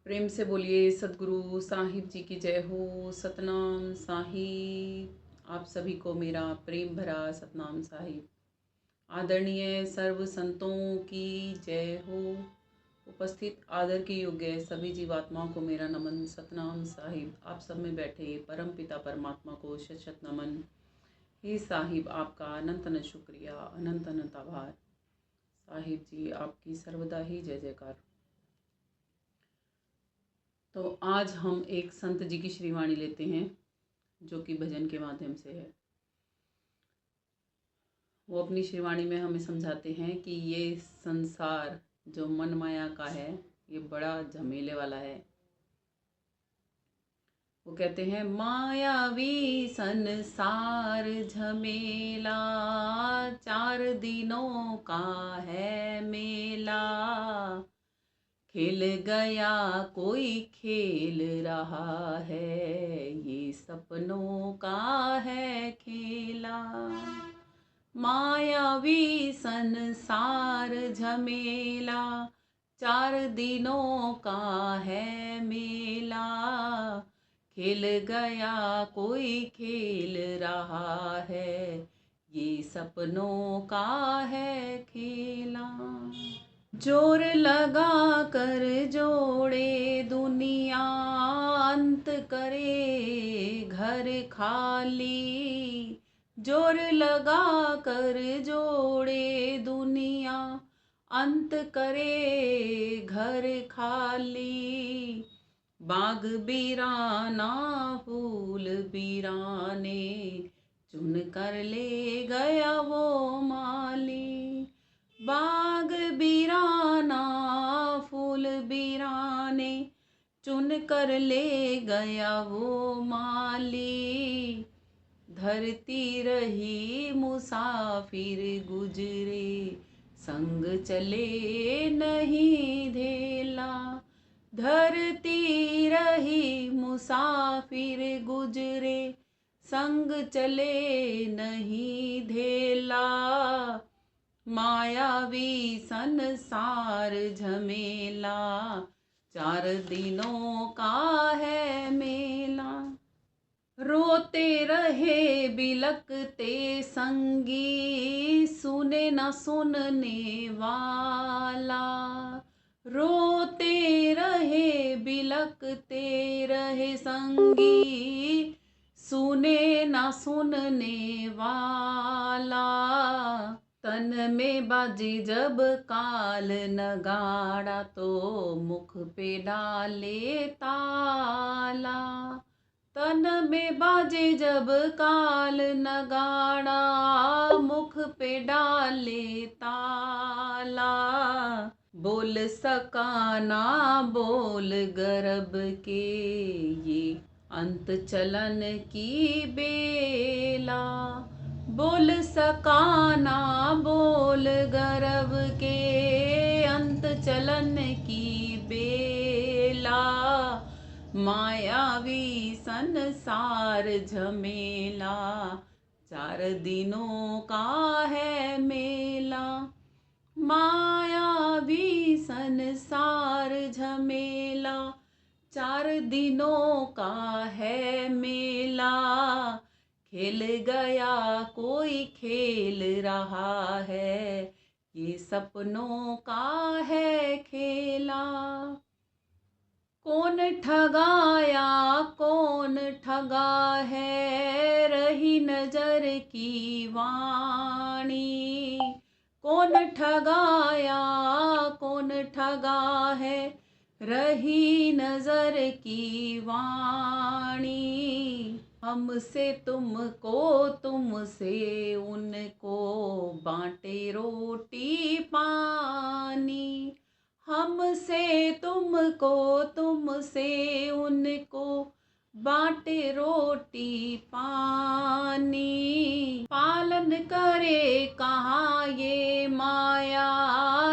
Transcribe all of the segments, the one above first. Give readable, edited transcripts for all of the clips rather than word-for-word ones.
प्रेम से बोलिए सद्गुरु साहिब जी की जय हो। सतनाम साहिब। आप सभी को मेरा प्रेम भरा सतनाम साहिब। आदरणीय सर्व संतों की जय हो। उपस्थित आदर के योग्य सभी जीवात्माओं को मेरा नमन सतनाम साहिब। आप सब में बैठे परम पिता परमात्मा को शत शत नमन। हे साहिब, आपका अनंत अनंत शुक्रिया, अनंत अनंत आभार। साहिब जी आपकी सर्वदा ही जय जयकार। तो आज हम एक संत जी की श्रीवाणी लेते हैं जो कि भजन के माध्यम से है। वो अपनी श्रीवाणी में हमें समझाते हैं कि ये संसार जो मन माया का है ये बड़ा झमेले वाला है। वो कहते हैं मायावी संसार झमेला, 4 दिनों का है मेला। खेल गया कोई खेल रहा है, ये सपनों का है खेला। मायावी संसार झमेला, 4 दिनों का है मेला। खेल गया कोई खेल रहा है, ये सपनों का है खेला। जोर लगा कर जोड़े दुनिया, अंत करे घर खाली। जोर लगा कर जोड़े दुनिया, अंत करे घर खाली। बाग बीराना फूल बीराने, चुन कर ले गया वो माली। बाग बीराना फूल बीराने, चुन कर ले गया वो माली। धरती रही मुसाफिर गुजरे, संग चले नहीं धेला। धरती रही मुसाफिर गुजरे, संग चले नहीं धेला। मायावी संसार झमेला, 4 दिनों का है मेला। रोते रहे बिलकते संगी, सुने न सुनने वाला। रोते रहे बिलकते रहे संगी, सुने न सुनने वाला। तन में बाजी जब काल नगाड़ा, तो मुख पे डाले ताला। तन में बाजे जब काल नगाड़ा, मुख पे डाले ताला। बोल सका ना बोल गर्भ के, ये अंत चलन की बेला। बोल सका ना बोल गर्भ के, अंत चलन की बेला। मायावी संसार झमेला, 4 दिनों का है मेला। मायावी संसार झमेला, 4 दिनों का है मेला। खेल गया कोई खेल रहा है, ये सपनों का है खेला। कौन ठगाया कौन ठगा है, रही नजर की वाणी। कौन ठगाया कौन ठगा है, रही नजर की वाणी। हमसे तुमको तुमसे उनको, बांटे रोटी पानी। हमसे तुमको तुमसे उनको, बांटे रोटी पानी। पालन करे कहाँ ये माया,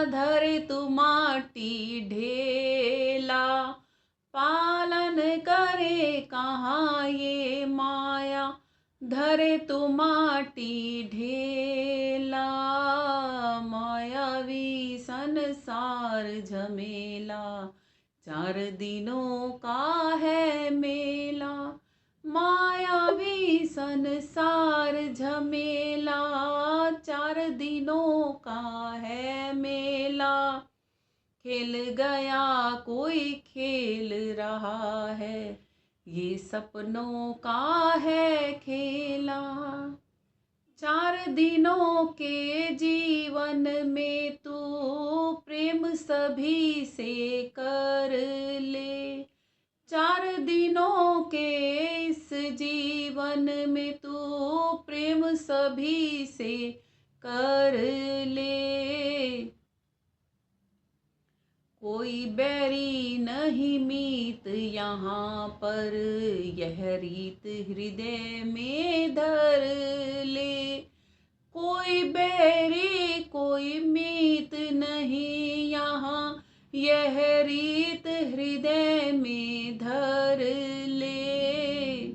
धरे तू माटी ढेला। पालन करे कहाँ ये माया, धरे तू माटी ढेला। मायावी संसार झमेला, 4 दिनों का है मेला, मायावी संसार झमेला। 4 दिनों का है मेला, खेल गया कोई खेल रहा है, ये सपनों का है खेला। 4 दिनों के जीवन में तू प्रेम सभी से कर ले। 4 दिनों के इस जीवन में तू प्रेम सभी से कर ले। कोई बैरी नहीं मीत यहाँ पर, यह रीत हृदय में धर ले। कोई बैरी कोई मीत नहीं यहाँ, यह रीत हृदय में धर ले।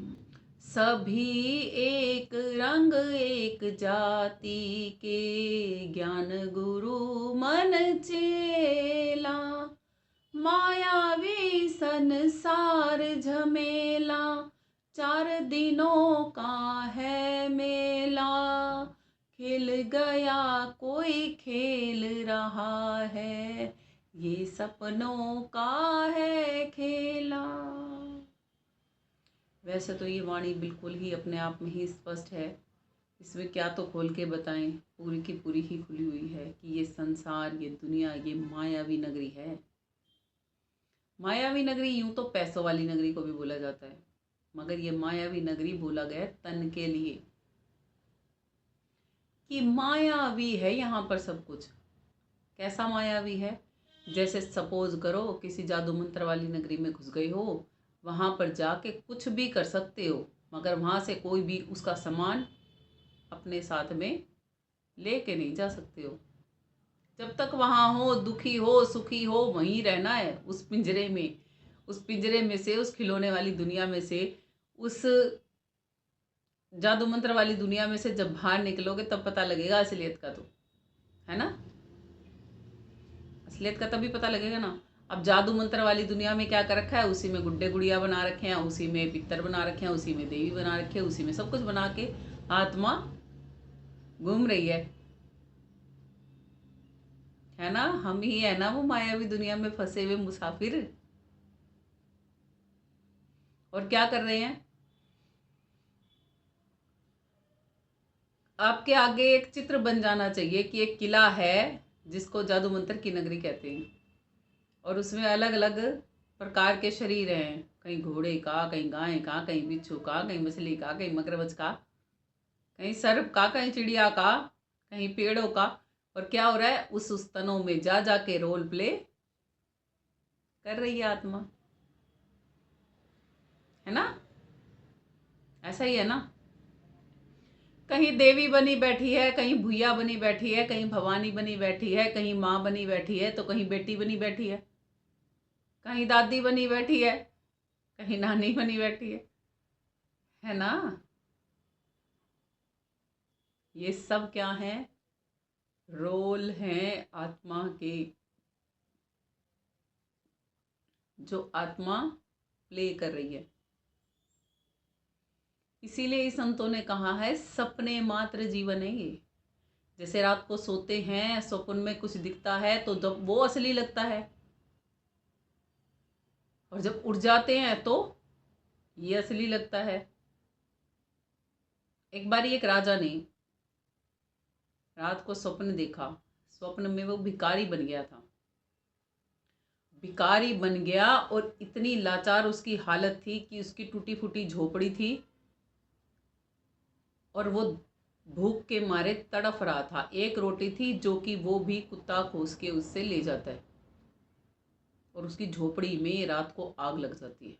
सभी एक रंग एक जाति के, ज्ञान गुरु मन चेला। मायावी संसार झमेला, 4 दिनों का है मेला। खेल गया कोई खेल रहा है, ये सपनों का है खेला। वैसे तो ये वाणी बिल्कुल ही अपने आप में ही स्पष्ट है, इसमें क्या तो खोल के बताएं, पूरी की पूरी ही खुली हुई है कि ये संसार, ये दुनिया, ये मायावी नगरी है। मायावी नगरी यूं तो पैसों वाली नगरी को भी बोला जाता है, मगर ये मायावी नगरी बोला गया तन के लिए, कि मायावी है यहाँ पर सब कुछ। कैसा मायावी है? जैसे सपोज करो किसी जादू मंत्र वाली नगरी में घुस गए हो, वहाँ पर जाके कुछ भी कर सकते हो, मगर वहाँ से कोई भी उसका सामान अपने साथ में लेके नहीं जा सकते हो। जब तक वहाँ हो, दुखी हो सुखी हो, वहीं रहना है उस पिंजरे में। उस पिंजरे में से, उस खिलौने वाली दुनिया में से, उस जादू मंत्र वाली दुनिया में से जब बाहर निकलोगे तब पता लगेगा असलियत का, तो है ना, असलियत का तभी पता लगेगा ना। अब जादू मंत्र वाली दुनिया में क्या कर रखा है, उसी में गुड्डे गुड़िया बना रखे हैं, उसी में पितर बना रखे हैं, उसी में देवी बना रखे हैं, उसी में सब कुछ बना के आत्मा घूम रही है ना। हम ही है ना वो मायावी दुनिया में फंसे हुए मुसाफिर। और क्या कर रहे हैं? आपके आगे एक चित्र बन जाना चाहिए कि एक किला है जिसको जादू मंत्र की नगरी कहते हैं, और उसमें अलग अलग प्रकार के शरीर हैं, कहीं घोड़े का, कहीं गाय का, कहीं बिच्छू का, कहीं मछली का, कहीं मगरमच्छ का, कहीं सर्प का, कहीं चिड़िया का, कहीं पेड़ों का। और क्या हो रहा है, उस तनों में जा जाके रोल प्ले कर रही है आत्मा, है ना। ऐसा ही है ना। कहीं देवी बनी बैठी है, कहीं भूया बनी बैठी है, कहीं भवानी बनी बैठी है, कहीं माँ बनी बैठी है, तो कहीं बेटी बनी बैठी है, कहीं दादी बनी बैठी है, कहीं नानी बनी बैठी है ना। ये सब क्या है? रोल हैं आत्मा के, जो आत्मा प्ले कर रही है। इसीलिए इस संतों ने कहा है सपने मात्र जीवन है ये। जैसे रात को सोते हैं, स्वप्न में कुछ दिखता है तो जब वो असली लगता है, और जब उठ जाते हैं तो ये असली लगता है। एक बार एक राजा ने रात को स्वप्न देखा, स्वप्न में वो भिखारी बन गया था। भिखारी बन गया और इतनी लाचार उसकी हालत थी कि उसकी टूटी फूटी झोपड़ी थी और वो भूख के मारे तड़फ रहा था। एक रोटी थी जो कि वो भी कुत्ता खोस के उससे ले जाता है, और उसकी झोपड़ी में रात को आग लग जाती है।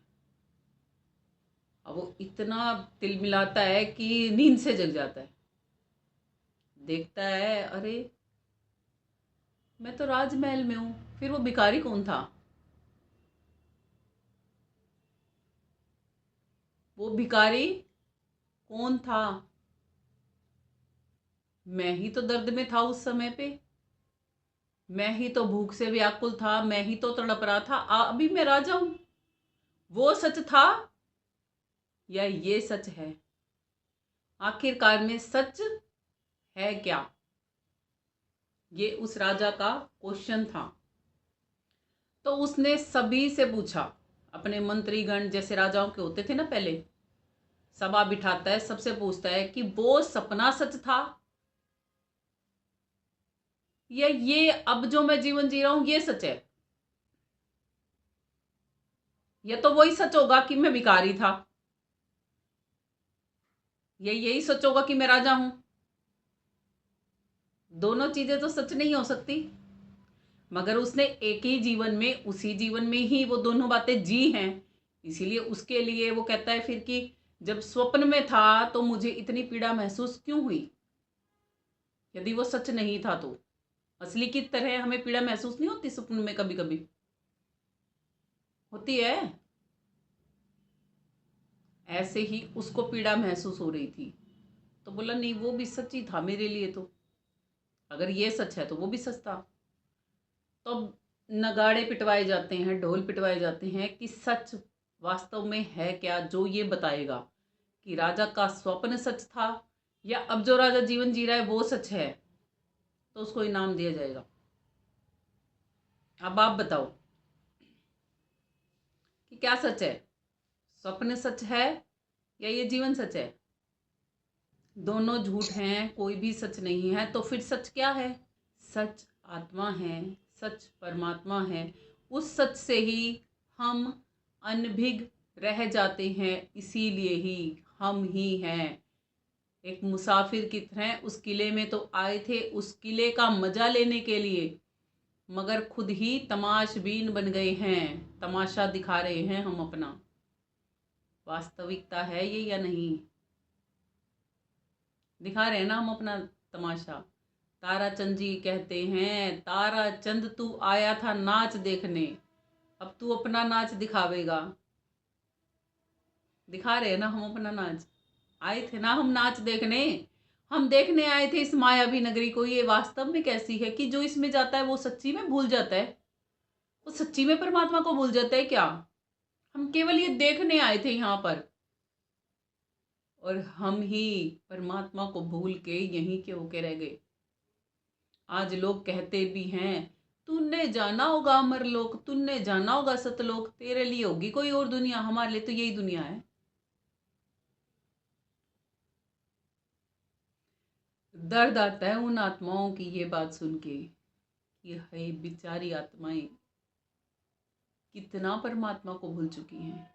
अब वो इतना तिलमिलाता है कि नींद से जग जाता है। देखता है, अरे मैं तो राजमहल में हूँ, फिर वो भिखारी कौन था? वो भिखारी कौन था? मैं ही तो दर्द में था उस समय पे। मैं ही तो भूख से व्याकुल था, मैं ही तो तड़प रहा था, अभी मैं राजा हूं। वो सच था या ये सच है? आखिरकार में सच है क्या? ये उस राजा का क्वेश्चन था। तो उसने सभी से पूछा, अपने मंत्रीगण जैसे राजाओं के होते थे ना पहले, सभा बिठाता है, सबसे पूछता है कि वो सपना सच था या ये अब जो मैं जीवन जी रहा हूं ये सच है। या तो वही सच होगा कि मैं भिखारी था, या यही सच होगा कि मैं राजा हूं। दोनों चीजें तो सच नहीं हो सकती। मगर उसने एक ही जीवन में, उसी जीवन में ही वो दोनों बातें जी हैं। इसीलिए उसके लिए वो कहता है फिर कि जब स्वप्न में था तो मुझे इतनी पीड़ा महसूस क्यों हुई? यदि वो सच नहीं था तो असली की तरह हमें पीड़ा महसूस नहीं होती स्वप्न में? कभी कभी होती है। ऐसे ही उसको पीड़ा महसूस हो रही थी। तो बोला नहीं, वो भी सच ही था मेरे लिए। तो अगर ये सच है तो वो भी सच था। तो अब नगाड़े पिटवाए जाते हैं, ढोल पिटवाए जाते हैं कि सच वास्तव में है क्या, जो ये बताएगा कि राजा का स्वप्न सच था या अब जो राजा जीवन जी रहा है वो सच है। तो उसको इनाम दिया जाएगा। अब आप बताओ कि क्या सच है? स्वप्न सच है या ये जीवन सच है? दोनों झूठ हैं, कोई भी सच नहीं है। तो फिर सच क्या है? सच आत्मा है, सच परमात्मा है। उस सच से ही हम अनभिग रह जाते हैं। इसीलिए ही हम ही हैं। एक मुसाफिर की तरह उस किले में तो आए थे, उस किले का मजा लेने के लिए, मगर खुद ही तमाशबीन बन गए हैं। तमाशा दिखा रहे हैं हम अपना। वास्तविकता है ये या नहीं? दिखा रहे हैं ना हम अपना तमाशा। ताराचंद जी कहते हैं, ताराचंद तू आया था नाच देखने, अब तू अपना नाच दिखावेगा। दिखा रहे हैं ना हम अपना नाच। आए थे ना हम नाच देखने। हम देखने आए थे इस मायावी नगरी को। ये वास्तव में कैसी है कि जो इसमें जाता है वो सच्ची में भूल जाता है? वो सच्ची में परमात्मा को भूल जाता है क्या? हम केवल ये देखने आए थे यहाँ पर, और हम ही परमात्मा को भूल के यहीं के होके रह गए। आज लोग कहते भी हैं, तूने जाना होगा अमरलोक, तूने जाना होगा सतलोक, तेरे लिए होगी कोई और दुनिया, हमारे लिए तो यही दुनिया है। दर्द आता है उन आत्माओं की ये बात सुन के। ये है बेचारी आत्माएं कितना परमात्मा को भूल चुकी हैं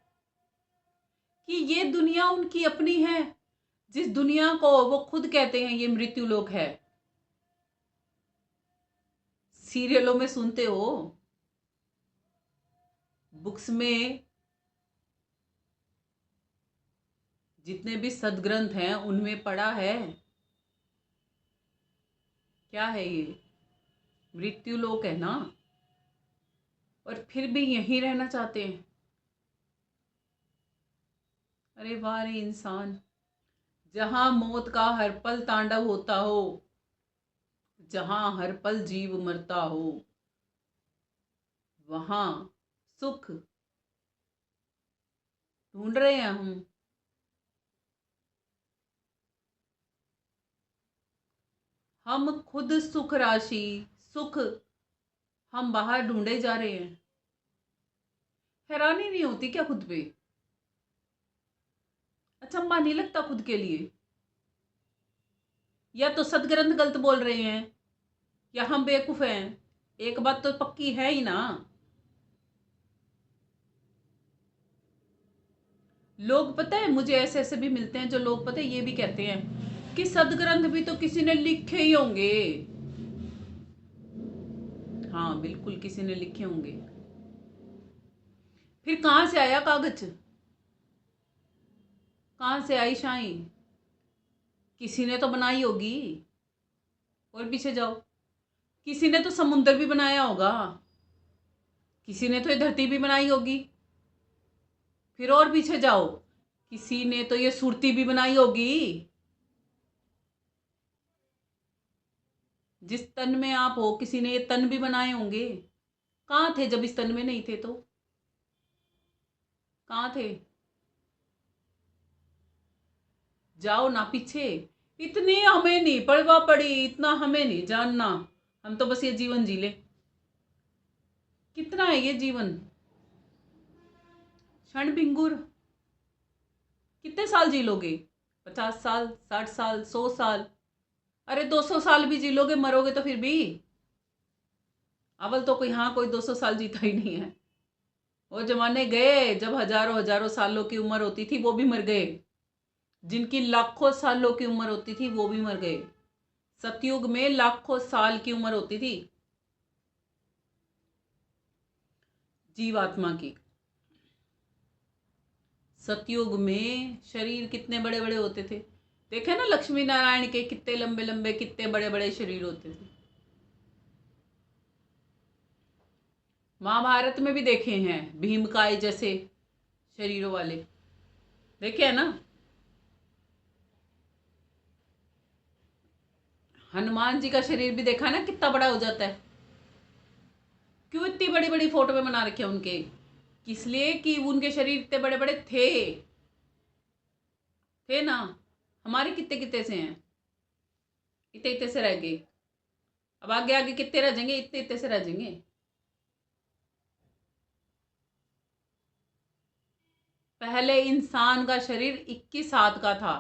कि ये दुनिया उनकी अपनी है। जिस दुनिया को वो खुद कहते हैं ये मृत्यु लोक है। सीरियलों में सुनते हो, बुक्स में जितने भी सदग्रंथ हैं उनमें पढ़ा है। क्या है ये? मृत्यु लोक है ना। और फिर भी यहीं रहना चाहते हैं। अरे वाह रे इंसान, जहां मौत का हर पल तांडव होता हो, जहां हर पल जीव मरता हो, वहां सुख ढूंढ रहे हैं हम। हम खुद सुख राशि, सुख हम बाहर ढूंढे जा रहे हैं। हैरानी नहीं होती क्या खुद पे? अचंभा नहीं लगता खुद के लिए? या तो सदग्रंथ गलत बोल रहे हैं या हम बेवकूफ हैं। एक बात तो पक्की है ही ना। लोग पता है, मुझे ऐसे ऐसे भी मिलते हैं जो लोग पता है ये भी कहते हैं कि सदग्रंथ भी तो किसी ने लिखे ही होंगे। हाँ बिल्कुल, किसी ने लिखे होंगे। फिर कहां से आया कागज? कहां से आई शाई? किसी ने तो बनाई होगी। और पीछे जाओ, किसी ने तो समुंदर भी बनाया होगा, किसी ने तो ये धरती भी बनाई होगी। फिर और पीछे जाओ, किसी ने तो ये सुरती भी बनाई होगी। जिस तन में आप हो, किसी ने ये तन भी बनाए होंगे। कहाँ थे जब इस तन में नहीं थे? तो कहाँ थे? जाओ ना पीछे। इतनी हमें नहीं परवाह पड़ी, इतना हमें नहीं जानना। हम तो बस ये जीवन जी ले। कितना है ये जीवन? क्षण भिंगुर। कितने साल जी लोगे? 50 साल, 60 साल, 100 साल? अरे 200 साल भी जी लोगे, मरोगे तो फिर भी। अवल तो कोई, हाँ, कोई 200 साल जीता ही नहीं है। वो जमाने गए जब हजारों हजारों सालों की उम्र होती थी, वो भी मर गए। जिनकी लाखों सालों की उम्र होती थी वो भी मर गए। सतयुग में लाखों साल की उम्र होती थी जीवात्मा की। सतयुग में शरीर कितने बड़े बड़े होते थे। देखे ना लक्ष्मी नारायण के कितने लंबे लंबे, कितने बड़े बड़े शरीर होते थे। महाभारत में भी देखे हैं भीमकाय जैसे शरीरों वाले, देखे है ना। हनुमान जी का शरीर भी देखा ना, कितना बड़ा हो जाता है। क्यों इतनी बड़ी बड़ी फोटो में बना रखे उनके? किस लिए कि उनके शरीर इतने बड़े बड़े थे ना। हमारे कितने कितने से हैं, इतने इतने से रह गए। अब आगे आगे कितने रह जाएंगे? इतने इतने से रह जाएंगे। पहले इंसान का शरीर 21 हाथ का था।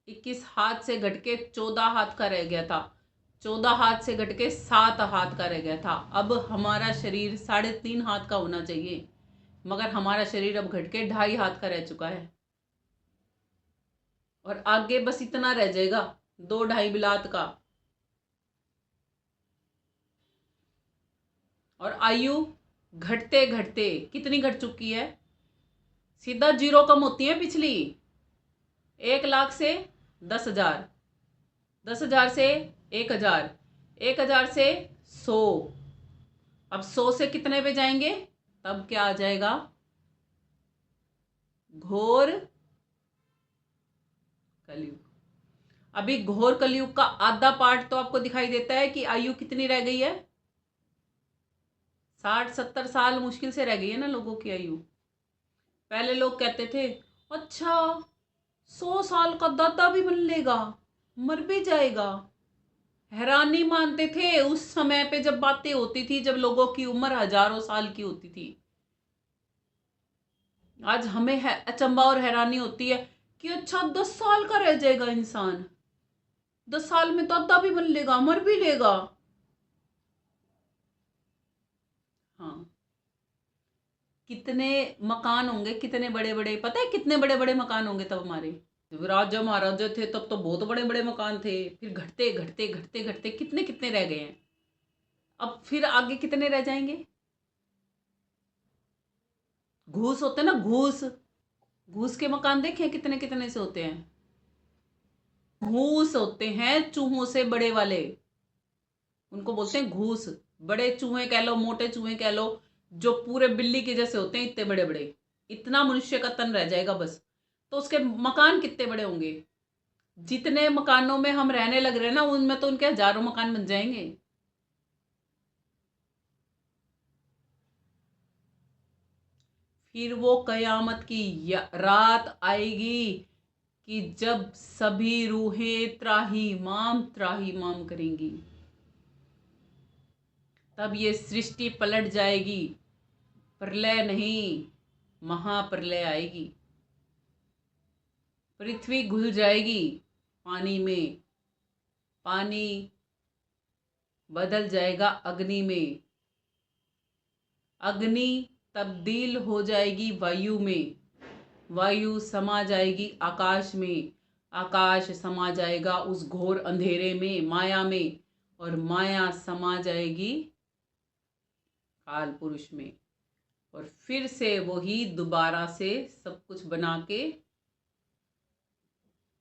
21 हाथ से घटके 14 हाथ का रह गया था। 14 हाथ से घटके 7 हाथ का रह गया था। अब हमारा शरीर 3.5 हाथ का होना चाहिए, मगर हमारा शरीर अब घटके 2.5 हाथ का रह चुका है। और आगे बस इतना रह जाएगा, 2-2.5 बिलात का। और आयु घटते घटते कितनी घट चुकी है? सीधा जीरो कम होती है पिछली। 1 लाख से 10,000, 10,000 से 1,000, 1,000 से 100। अब 100 से कितने पे जाएंगे? तब क्या आ जाएगा? घोर कलयुग। अभी घोर कलयुग का आधा पार्ट तो आपको दिखाई देता है कि आयु कितनी रह गई है। 60-70 साल मुश्किल से रह गई है ना लोगों की आयु। पहले लोग कहते थे, अच्छा 100 साल का दादा भी बन लेगा, मर भी जाएगा। हैरानी मानते थे उस समय पे जब बातें होती थी, जब लोगों की उम्र हजारों साल की होती थी। आज हमें है अचंबा और हैरानी होती है कि अच्छा 10 साल का रह जाएगा इंसान, 10 साल में तो अद्धा भी बन लेगा, मर भी लेगा। हाँ, कितने मकान होंगे, कितने बड़े बड़े, पता है कितने बड़े बड़े मकान होंगे तब हमारे। जब राजा महाराजा थे तब तो बहुत बड़े बड़े मकान थे, फिर घटते घटते घटते घटते कितने कितने रह गए हैं। अब फिर आगे कितने रह जाएंगे? घूस होते ना, घूस, घूस के मकान देखे कितने कितने से होते हैं। घूस होते हैं चूहों से बड़े वाले, उनको बोलते हैं घूस। बड़े चूहे कह लो, मोटे चूहे कह लो, जो पूरे बिल्ली के जैसे होते हैं, इतने बड़े बड़े। इतना मनुष्य का तन रह जाएगा बस। तो उसके मकान कितने बड़े होंगे? जितने मकानों में हम रहने लग रहे हैं ना, उनमें तो उनके हजारों मकान बन जाएंगे। फिर वो कयामत की रात आएगी कि जब सभी रूहें त्राही माम करेंगी। तब ये सृष्टि पलट जाएगी। प्रलय नहीं, महाप्रलय आएगी। पृथ्वी घुल जाएगी पानी में, पानी बदल जाएगा अग्नि में, अग्नि तब्दील हो जाएगी वायु में, वायु समा जाएगी आकाश में, आकाश समा जाएगा उस घोर अंधेरे में, माया में, और माया समा जाएगी काल पुरुष में। और फिर से वही दोबारा से सब कुछ बना के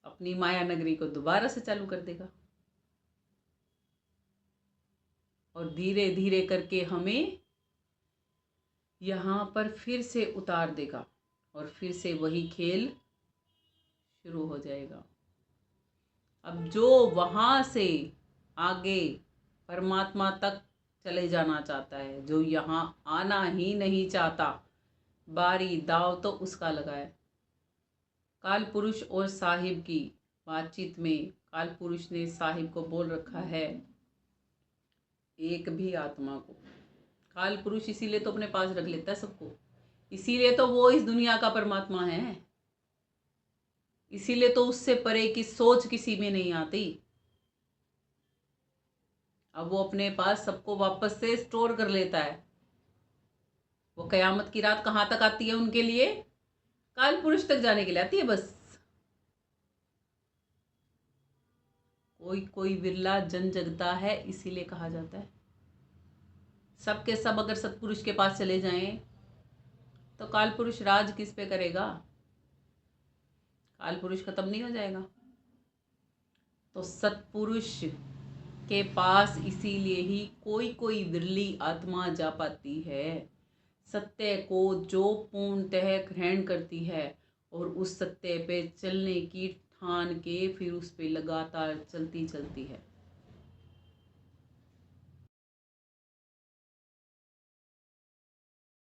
अपनी माया नगरी को दोबारा से चालू कर देगा। और धीरे धीरे करके हमें यहाँ पर फिर से उतार देगा, और फिर से वही खेल शुरू हो जाएगा। अब जो वहाँ से आगे परमात्मा तक चले जाना चाहता है, जो यहाँ आना ही नहीं चाहता, बारी दाव तो उसका लगा है। काल पुरुष और साहिब की बातचीत में काल पुरुष ने साहिब को बोल रखा है, एक भी आत्मा को। काल पुरुष इसीलिए तो अपने पास रख लेता है सबको, इसीलिए तो वो इस दुनिया का परमात्मा है, इसीलिए तो उससे परे की सोच किसी में नहीं आती। अब वो अपने पास सबको वापस से स्टोर कर लेता है। वो कयामत की रात कहाँ तक आती है उनके लिए? काल पुरुष तक जाने के लिए आती है बस। कोई कोई विरला जन जगता है, इसीलिए कहा जाता है। सबके सब अगर सत्पुरुष के पास चले जाएं तो काल पुरुष राज किस पे करेगा? काल पुरुष खत्म नहीं हो जाएगा? तो सत्पुरुष के पास इसीलिए ही कोई कोई विरली आत्मा जा पाती है, सत्य को जो पूर्णतः ग्रहण करती है और उस सत्य पे चलने की ठान के फिर उस पे लगातार चलती चलती है।